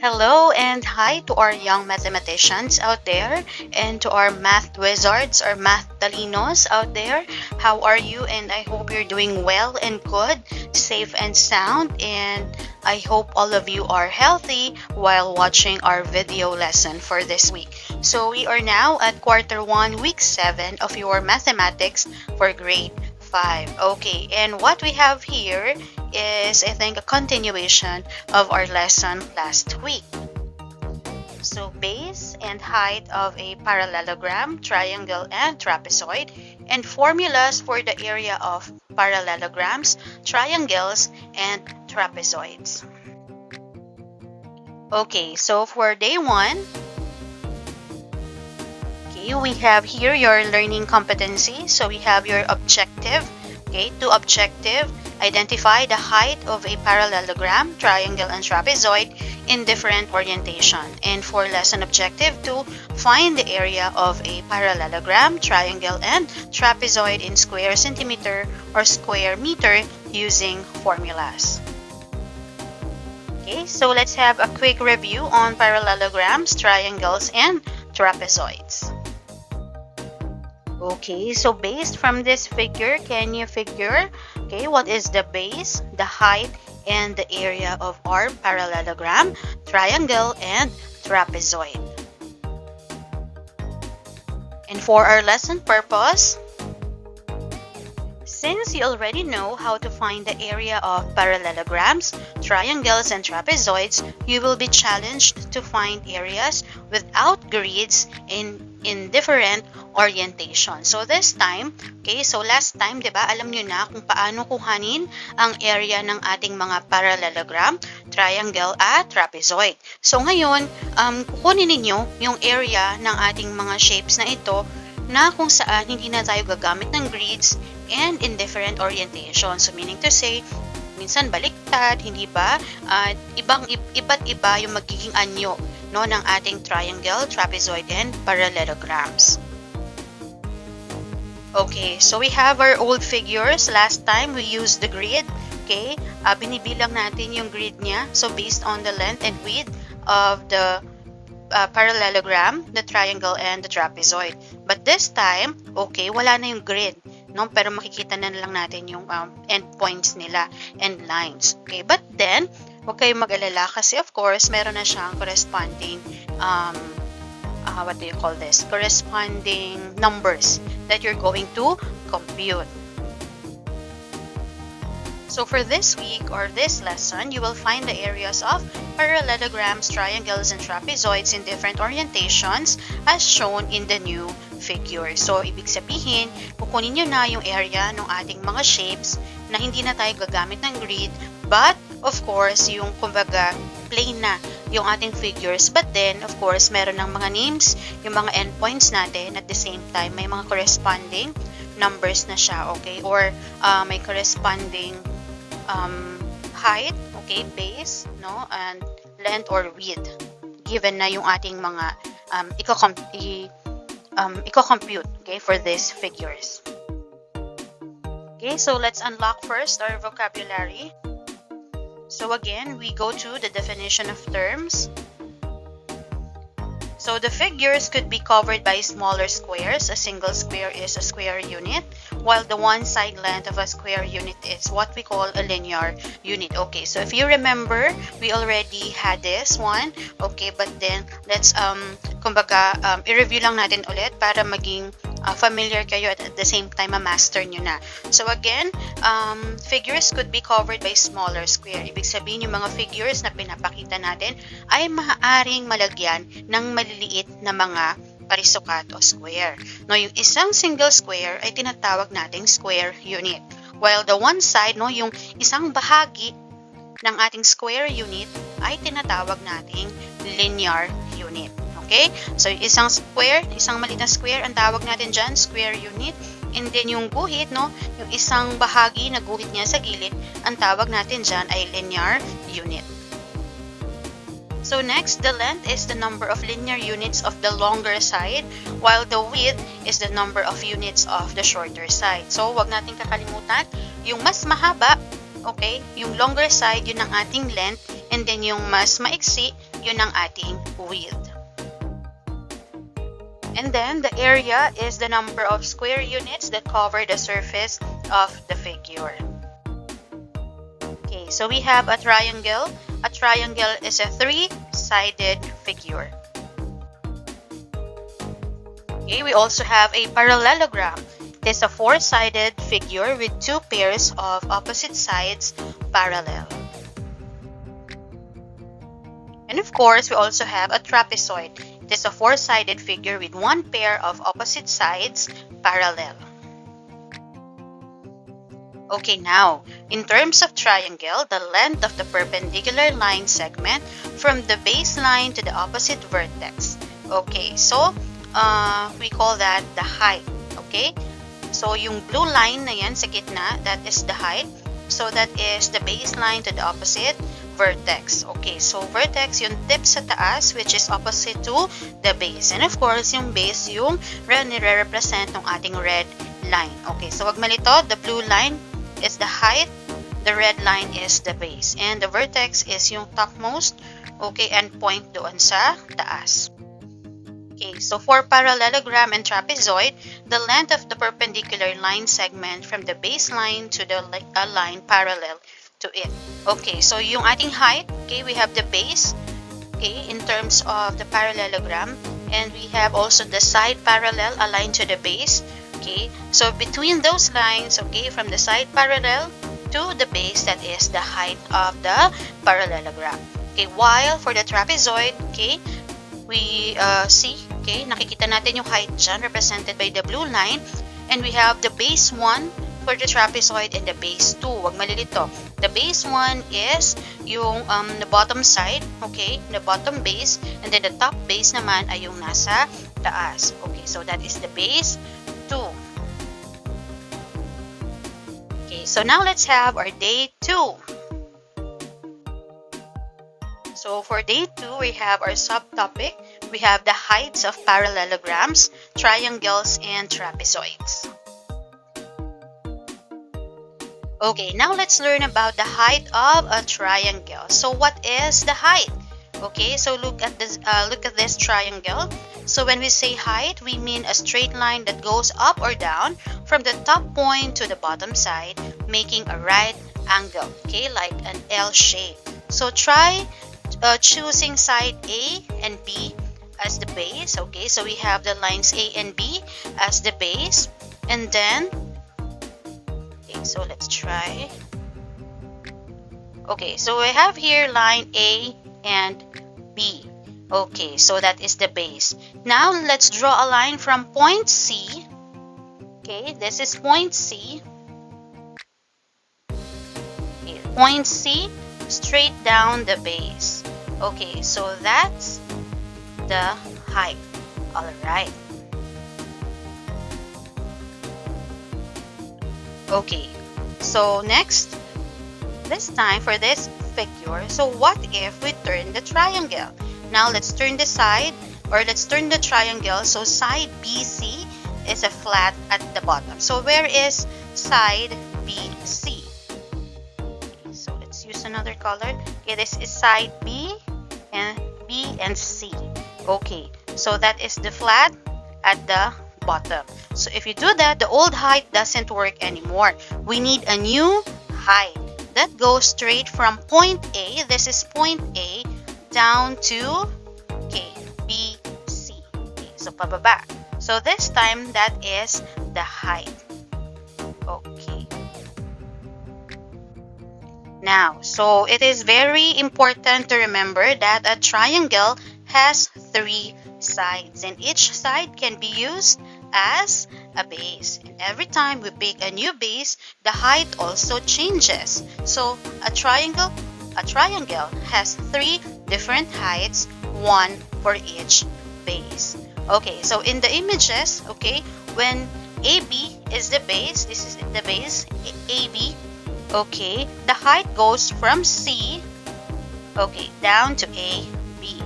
Hello and hi to our young mathematicians out there and to our math wizards or math talinos out there. How are you? And I hope you're doing well and good, safe and sound. And I hope all of you are healthy while watching our video lesson for this week. So we are now at quarter 1, week 7 of your mathematics for grade 5. Okay, and what we have here is, I think, a continuation of our lesson last week. So base and height of a parallelogram, triangle, and trapezoid, and formulas for the area of parallelograms, triangles, and trapezoids. Okay, so for day 1, we have here your learning competency. So we have your objective. Okay, to objective, identify the height of a parallelogram, triangle, and trapezoid in different orientation. And for lesson objective 2, find the area of a parallelogram, triangle, and trapezoid in square centimeter or square meter using formulas. Okay, so let's have a quick review on parallelograms, triangles, and trapezoids. Okay, so based from this figure, can you figure, what is the base, the height, and the area of our parallelogram, triangle, and trapezoid? And for our lesson purpose, since you already know how to find the area of parallelograms, triangles, and trapezoids, you will be challenged to find areas without grids in different orientation. So this time, so last time, di ba, alam nyo na kung paano kuhanin ang area ng ating mga parallelogram, triangle, at trapezoid. So ngayon, kukunin ninyo yung area ng ating mga shapes na ito na kung saan hindi na tayo gagamit ng grids and in different orientation. So meaning to say, minsan baliktad, hindi ba? Iba't iba yung magiging anyo ng ating triangle, trapezoid, and parallelograms. Okay, so we have our old figures. Last time, we used the grid. Okay, binibilang natin yung grid niya. So based on the length and width of the parallelogram, the triangle, and the trapezoid. But this time, wala na yung grid. No? Pero makikita na lang natin yung endpoints nila and lines. Okay, but then, huwag kayong mag-alala kasi of course, meron na siyang corresponding corresponding numbers that you're going to compute. So for this week or this lesson, you will find the areas of parallelograms, triangles, and trapezoids in different orientations as shown in the new figure. So ibig sabihin, kukunin nyo na yung area ng ating mga shapes na hindi na tayo gagamit ng grid, but of course, yung kumbaga plain na yung ating figures, but then of course, meron ng mga names, yung mga endpoints natin, at the same time, may mga corresponding numbers na siya, or may corresponding height, base, and length or width, given na yung ating mga i-compute, for these figures. Okay, so let's unlock first our vocabulary. So again, we go to the definition of terms. So the figures could be covered by smaller squares. A single square is a square unit, while the one side length of a square unit is what we call a linear unit. Okay, so if you remember, we already had this one. Okay, but then let's i-review lang natin ulit para maging familiar kayo at the same time ma-master nyo na. So again, figures could be covered by smaller square. Ibig sabihin, yung mga figures na pinapakita natin ay maaaring malagyan ng maliliit na mga parisukat o square. No, yung isang single square ay tinatawag nating square unit. While the one side, yung isang bahagi ng ating square unit ay tinatawag nating linear unit. Okay? So, isang square, isang maliit na square, ang tawag natin dyan, square unit. And then, yung guhit, yung isang bahagi na guhit niya sa gilid, ang tawag natin dyan ay linear unit. So, next, the length is the number of linear units of the longer side, while the width is the number of units of the shorter side. So, wag natin kakalimutan, yung mas mahaba, yung longer side, yun ang ating length, and then yung mas maiksi, yun ang ating width. And then, the area is the number of square units that cover the surface of the figure. Okay, so we have a triangle. A triangle is a three-sided figure. Okay, we also have a parallelogram. It is a four-sided figure with two pairs of opposite sides parallel. And of course, we also have a trapezoid. It is a four-sided figure with one pair of opposite sides parallel. Okay, now, in terms of triangle, the length of the perpendicular line segment from the baseline to the opposite vertex. Okay, so we call that the height. Okay, so yung blue line na yan sa gitna, that is the height. So that is the baseline to the opposite vertex. Okay, so vertex yung tip sa taas, which is opposite to the base. And of course, yung base yung nire-represent ng ating red line. Okay, so wag malito, the blue line is the height, the red line is the base, and the vertex is yung topmost, okay, and point doon sa taas. Okay, so for parallelogram and trapezoid, the length of the perpendicular line segment from the baseline to the line parallel to it. Okay, so yung ating height, okay, we have the base, okay, in terms of the parallelogram, and we have also the side parallel aligned to the base. Okay, so between those lines, okay, from the side parallel to the base, that is the height of the parallelogram. Okay, while for the trapezoid, okay, we see, okay, nakikita natin yung height dyan represented by the blue line, and we have the base 1 for the trapezoid and the base 2. Wag malilito. The base 1 is yung the bottom side, okay, the bottom base, and then the top base naman ay yung nasa taas. Okay, so that is the base 2. Okay, so now let's have our day 2. So for day 2, we have our subtopic. We have the heights of parallelograms, triangles, and trapezoids. Okay, now let's learn about the height of a triangle. So what is the height? Okay, so look at this triangle. So when we say height, we mean a straight line that goes up or down from the top point to the bottom side, making a right angle, okay, like an L shape. So try choosing side A and B as the base. Okay, so we have the lines A and B as the base, and then, okay, so let's try. Okay, so we have here line A and B. Okay, so that is the base. Now let's draw a line from point C. Okay, this is point C. Okay, point C straight down the base. Okay, so that's the height. All right. Okay, so next, this time for this figure, so what if we turn the triangle? Now let's turn the side, or let's turn the triangle. So side BC is a flat at the bottom. So where is side BC? Okay, so let's use another color. Okay, this is side B and C. Okay, so that is the flat at the bottom. So if you do that, the old height doesn't work anymore. We need a new height that goes straight from point A, this is point A, down to, okay, B, C. Okay, so pababa. So this time, that is the height. Okay. Now, so it is very important to remember that a triangle has 3 sides, and each side can be used as a base. And every time we pick a new base, the height also changes. So a triangle has 3 different heights, 1 for each base. Okay, so in the images, okay, when AB is the base, this is the base, AB, okay, the height goes from C, okay, down to AB.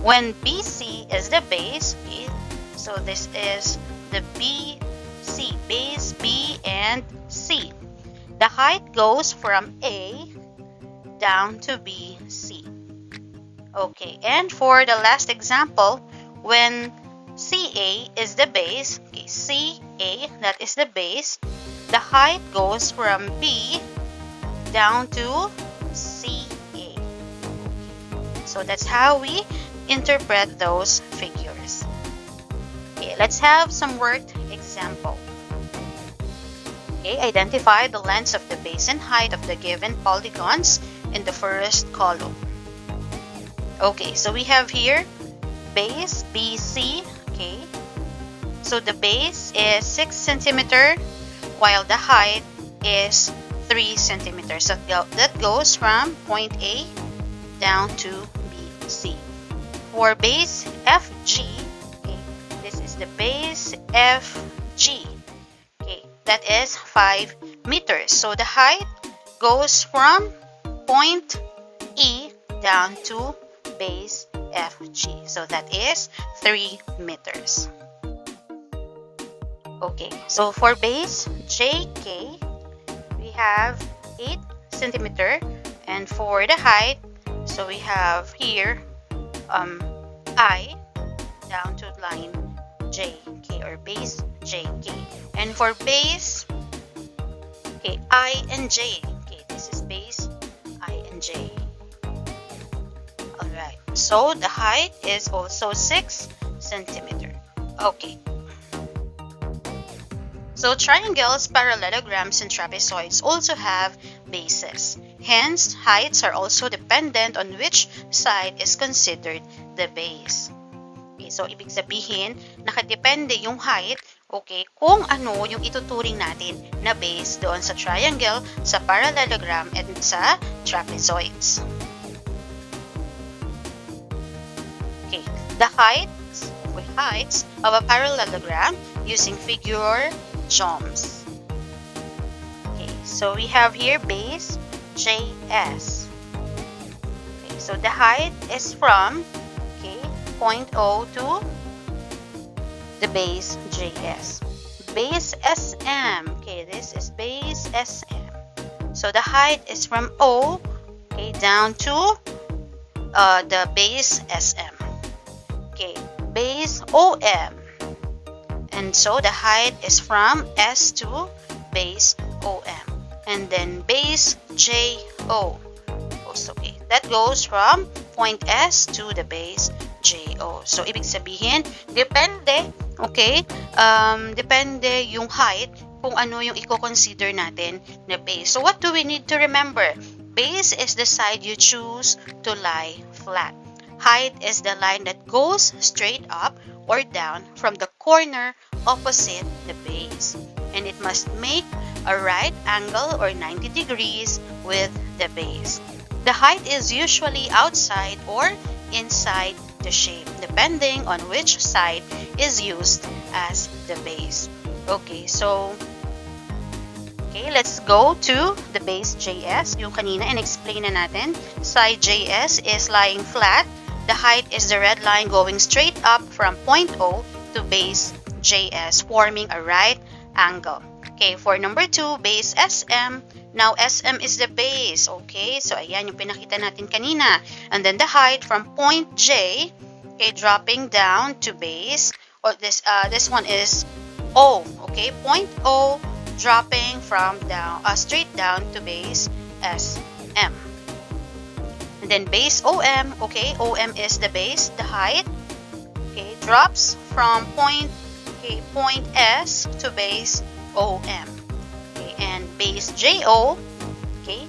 When BC is the base, okay, so this is the BC, base B and C. The height goes from A down to BC. Okay, and for the last example, when CA is the base, okay, CA, that is the base, the height goes from B down to CA. So that's how we interpret those figures. Okay, let's have some worked example. Okay, identify the lengths of the base and height of the given polygons in the first column. Okay, so we have here base BC. Okay, so the base is 6 centimeter while the height is 3 centimeters. So that goes from point A down to BC. For base FG, okay, this is the base FG. Okay, that is 5 meters. So the height goes from point E down to base FG. So that is 3 meters. Okay, so for base JK, we have 8 centimeter, and for the height, so we have here I down to line JK or base JK. And for base, okay, I and J, okay, this is base I and J. Alright, so the height is also 6 centimeter. Okay. So triangles, parallelograms, and trapezoids also have bases. Hence, heights are also dependent on which side is considered the base. Okay, so ibig sabihin, nakadepende yung height, okay, kung ano yung ituturing natin na base doon sa triangle, sa parallelogram, and sa trapezoids. Okay, the heights of a parallelogram using figure geoms. Okay, so we have here base JS. Okay, so the height is from point O to the base JS. Base SM. Okay, this is base SM. So the height is from O, okay, down to the base SM. Okay, base OM. And so the height is from S to base OM. And then base JO. Okay, that goes from point S to the base JO. So, ibig sabihin, depende, okay, depende yung height kung ano yung i-consider natin na base. So, what do we need to remember? Base is the side you choose to lie flat. Height is the line that goes straight up or down from the corner opposite the base. And it must make a right angle or 90 degrees with the base. The height is usually outside or inside the shape, depending on which side is used as the base. Okay, so let's go to the base JS. Yung kanina in-explain na natin. Side JS is lying flat. The height is the red line going straight up from point O to base JS, forming a right angle. Okay, for number 2, base SM. Now, SM is the base. Okay, so ayan yung pinakita natin kanina. And then the height from point J, okay, dropping down to base, or this one is O. Okay, point O dropping from straight down to base SM. And then base OM, okay, OM is the base, the height, okay, drops from point S to base OM. Okay, and base JO, okay,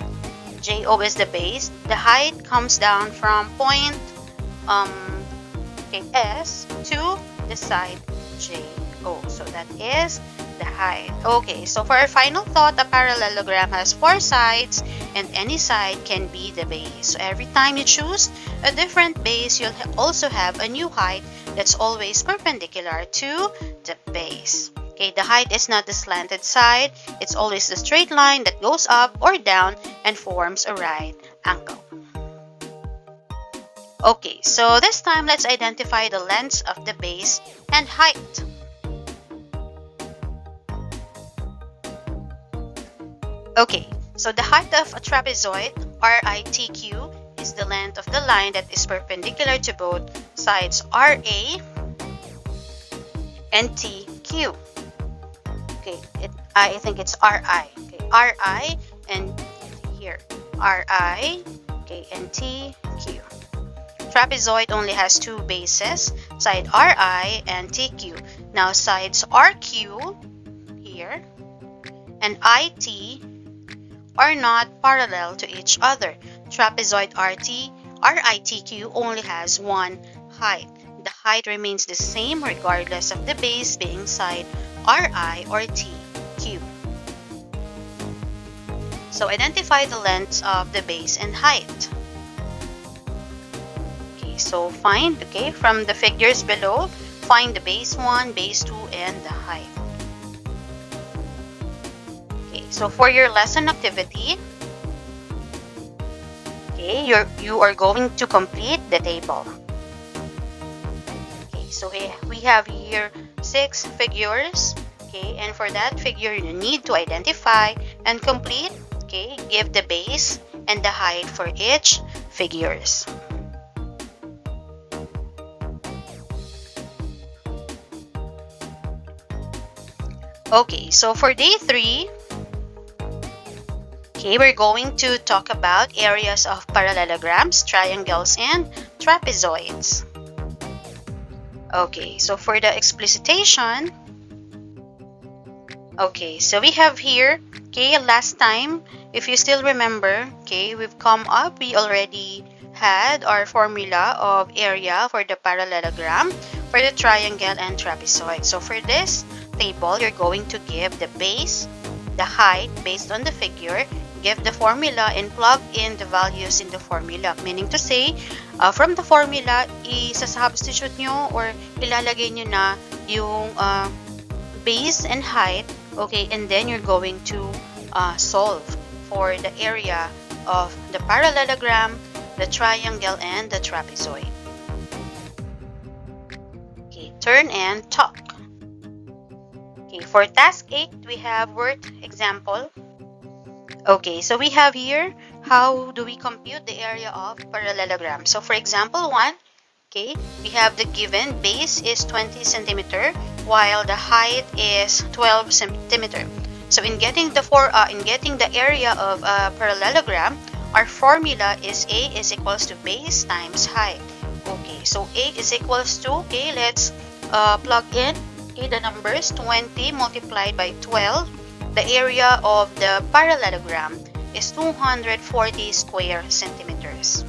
JO is the base, the height comes down from point S to the side JO. So that is the height. Okay, so for our final thought, a parallelogram has 4 sides and any side can be the base. So every time you choose a different base, you'll also have a new height that's always perpendicular to the base. Okay, the height is not the slanted side, it's always the straight line that goes up or down and forms a right angle. Okay, so this time let's identify the lengths of the base and height. Okay, so the height of a trapezoid, RITQ, is the length of the line that is perpendicular to both sides RA and TQ. Okay, I think it's RI. Okay, RI and here RI, okay, and TQ. Trapezoid only has two bases, side RI and TQ. Now sides RQ here and IT are not parallel to each other. Trapezoid RITQ only has one height. The height remains the same regardless of the base being side RI or TQ. So identify the lengths of the base and height. Okay, so find, okay, from the figures below, find the base 1, base 2, and the height. Okay, so for your lesson activity, okay, you are going to complete the table. Okay, so we have here 6 figures. Okay, and for that figure, you need to identify and complete. Okay, give the base and the height for each figures. Okay, so for day 3, okay, we're going to talk about areas of parallelograms, triangles, and trapezoids. Okay, so for the explicitation, okay, so we have here, okay, last time, if you still remember, okay, we already had our formula of area for the parallelogram, for the triangle, and trapezoid. So for this table, you're going to give the base, the height based on the figure, give the formula, and plug in the values in the formula. Meaning to say, from the formula, isa-substitute nyo or ilalagay nyo na yung base and height, okay, and then you're going to solve for the area of the parallelogram, the triangle, and the trapezoid. Okay, turn and talk. Okay, for task 8, we have word example. Okay, so we have here, how do we compute the area of parallelogram? So for example 1, okay, we have the given base is 20 centimeter while the height is 12 centimeter. So in getting the area of a parallelogram, our formula is A is equals to base times height. Okay, so A is equals to, okay, let's plug in, okay, the numbers 20 multiplied by 12. The area of the parallelogram is 240 square centimeters.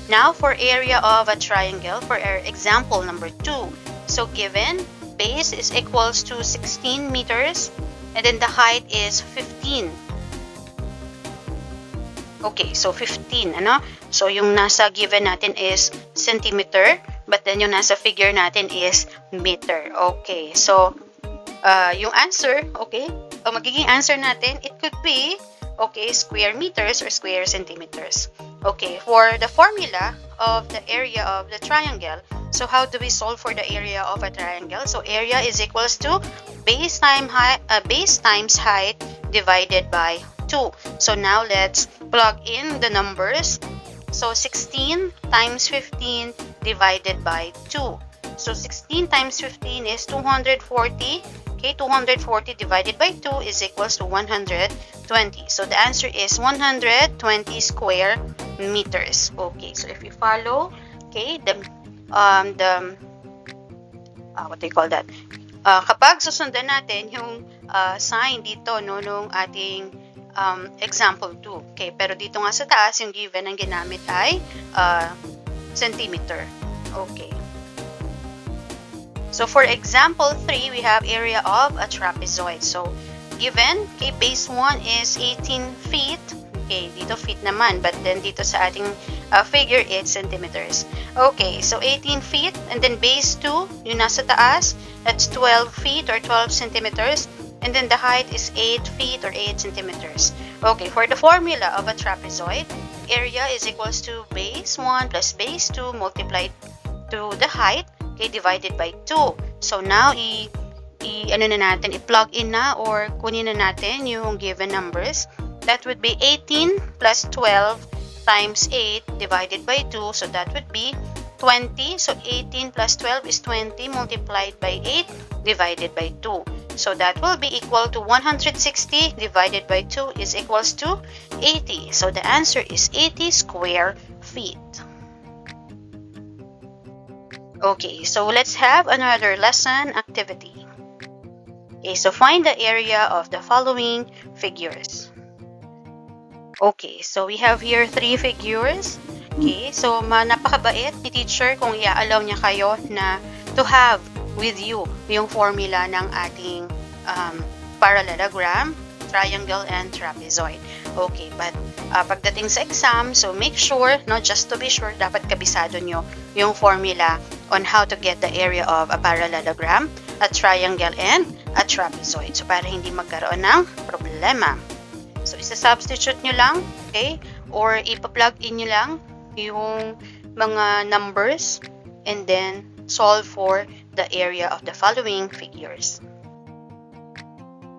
Now for area of a triangle, for our example number 2. So given base is equals to 16 meters and then the height is 15. Okay, so 15, ano? So yung nasa given natin is centimeter, but then yung nasa figure natin is meter. Okay, so yung answer, okay, magiging answer natin, it could be, okay, square meters or square centimeters. Okay, for the formula of the area of the triangle, so how do we solve for the area of a triangle? So area is equals to base times height divided by 2. So now let's plug in the numbers. So 16 times 15 divided by 2. So 16 times 15 is 240. Okay, 240 divided by 2 is equals to 120. So the answer is 120 square meters. Okay, so if you follow, okay, what do you call that? Kapag susundan natin yung sign dito, no, nung ating example 2. Okay, pero dito nga sa taas, yung given ang ginamit ay centimeter. Okay. So for example 3, we have area of a trapezoid. So given, okay, base 1 is 18 feet. Okay, dito feet naman, but then dito sa ating figure, it's centimeters. Okay, so 18 feet, and then base 2, yung nasa taas, that's 12 feet or 12 centimeters. And then the height is 8 feet or 8 centimeters. Okay, for the formula of a trapezoid, area is equals to base 1 plus base 2 multiplied to the height, okay, divided by 2. So now, i-plug in na or kunin na natin yung given numbers. that would be 18 plus 12 times 8 divided by 2. So that would be 20. So 18 plus 12 is 20 multiplied by 8 divided by 2. So that will be equal to 160 divided by 2 is equals to 80. So the answer is 80 square feet. Okay, so let's have another lesson activity. Okay, so find the area of the following figures. Okay, so we have here 3 figures. Okay, so napakabait ni teacher kung i-allow niya kayo na to have with you yung formula ng ating parallelogram, triangle, and trapezoid. Okay, but pagdating sa exam, so make sure, no, just to be sure, dapat kabisado nyo yung formula on how to get the area of a parallelogram, a triangle, and a trapezoid. So para hindi magkaroon ng problema. So isa-substitute nyo lang, okay? Or ipa-plug in nyo lang yung mga numbers and then solve for the area of the following figures.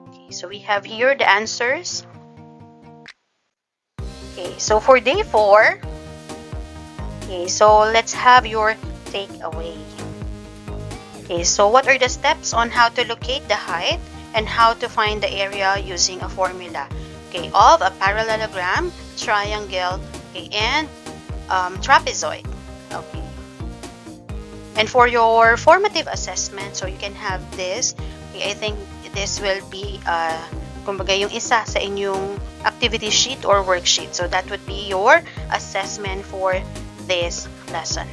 Okay, so we have here the answers. Okay, so for day 4, okay, so let's have your takeaway. Okay, so what are the steps on how to locate the height and how to find the area using a formula, okay, of a parallelogram, triangle, okay, and trapezoid. Okay. And for your formative assessment, so you can have this. Okay, I think this will be kumbaga yung isa sa inyong activity sheet or worksheet. So that would be your assessment for this lesson.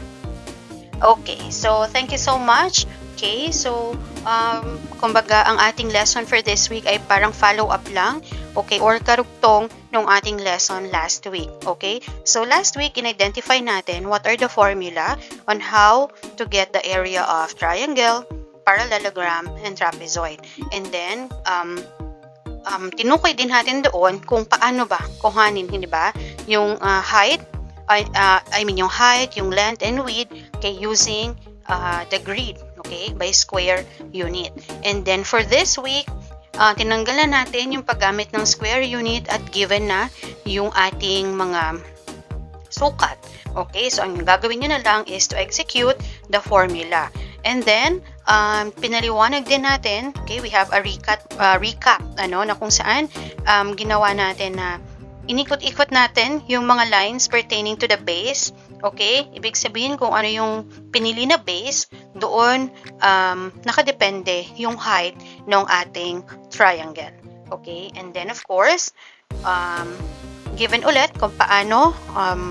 Okay, so thank you so much. Okay, so kumbaga ang ating lesson for this week ay parang follow-up lang, okay, or karugtong nung ating lesson last week. Okay, so last week in-identify natin what are the formula on how to get the area of triangle, parallelogram, and trapezoid. And then tinukoy din natin doon kung paano ba kuhanin, hindi ba, yung height, yung height, yung length, and width, okay, using the grid, okay, by square unit. And then for this week, tinanggalan natin yung paggamit ng square unit at given na yung ating mga sukat. Okay, so ang gagawin nyo na lang is to execute the formula. And then, pinaliwanag din natin, okay, we have a recap, na kung saan ginawa natin na inikot-ikot natin yung mga lines pertaining to the base. Okay, ibig sabihin kung ano yung pinili na base, doon nakadepende yung height ng ating triangle. Okay, and then of course, given ulit kung paano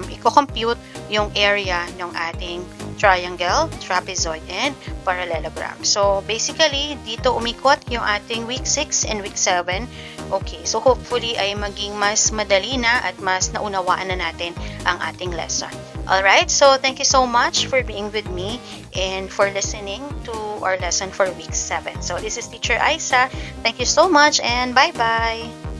i-compute yung area ng ating triangle, trapezoid, and parallelogram. So, basically, dito umikot yung ating week 6 and week 7. Okay, so hopefully ay maging mas madali na at mas naunawaan na natin ang ating lesson. Alright, so thank you so much for being with me and for listening to our lesson for week 7. So, this is Teacher Aisa. Thank you so much and bye-bye!